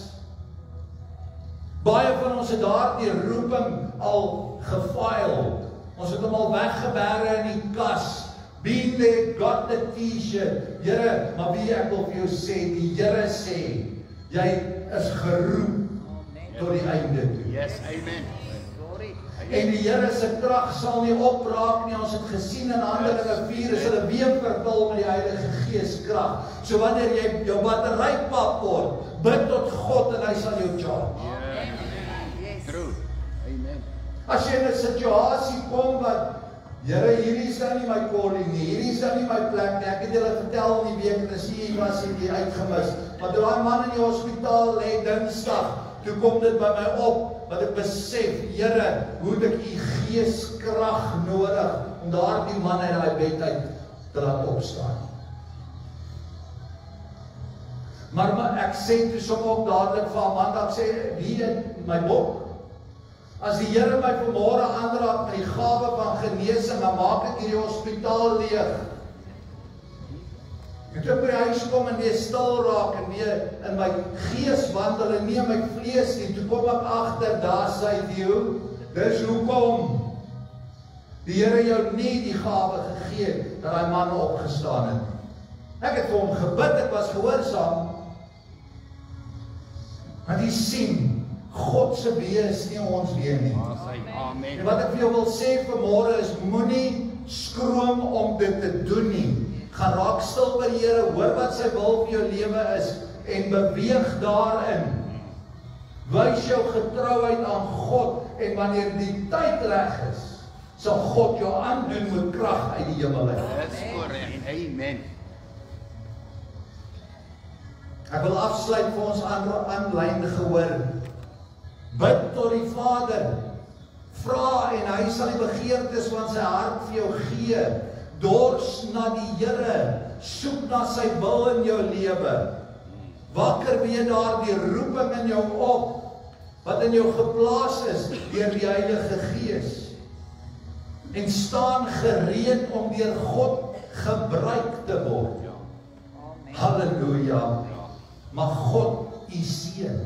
Baie van ons het daardie roeping al gefail. Ons het hom al weggebêre in die kas. Been there, got the t-shirt. Here, maar wie ek wil vir jou sê, die Here sê, jy is geroep tot die einde toe. Yes, amen. En die Here se krag sal nie opraak nie. Ons het gesien in Handelinge 4 is hulle weer vervul met die Heilige Gees krag. So wanneer jy jou battery pap word, bid tot God en hy sal jou charge. Yes. True. Amen. As jy in 'n situasie kom wat, Here, hierdie is nou nie my calling nie, hierdie is nou nie my plek nie. Ek het julle vertel in die week en as jy was en jy uitgemis. Maar toe daai man in die hospitaal lê Dinsdag, toe kom dit by my op, wat ek besef, Here, hoe het ek U Gees krag nodig om daardie man uit daai bed uit te laat opstaan. Maar ek sê toe sommer ook dadelik vir Amanda, ek sê, wie het my bok? As die Here my vanmôre aanraak met die gawe van genesing, dan maak ek hierdie hospitaal leeg. En toe ek by die huis kom en weer stil raak en weer in my gees wandel en nie in my vlees nie, toe kom ek agter, daar sy view, dis hoekom die Here jou nie die gawe gegee dat hy man opgestaan het. Ek het vir hom gebid, ek was gehoorsaam. Want jy sien, God se weë is nie ons weë nie. Amen. En wat ek vir jou wil sê vanmôre is, moenie skroom om dit te doen nie. Gaan raak stil by die Here, hoor wat sy wil vir jou lewe is, en beweeg daarin. Wys jou getrouheid aan God, en wanneer die tyd reg is, sal God jou aandoen met krag uit die hemel uit. Dis korrek. Amen. Ek wil afsluit vir ons aanlyn gehoor. Bid tot die Vader. Vra en hy sal die begeertes van sy hart vir jou gee. Dors na die Here. Soek na sy wil in jou lewe. Wakker weer daar die roeping in jou op, wat in jou geplaas is deur die Heilige Gees. En staan gereed om deur God gebruik te word. Halleluja. Mag God u seën.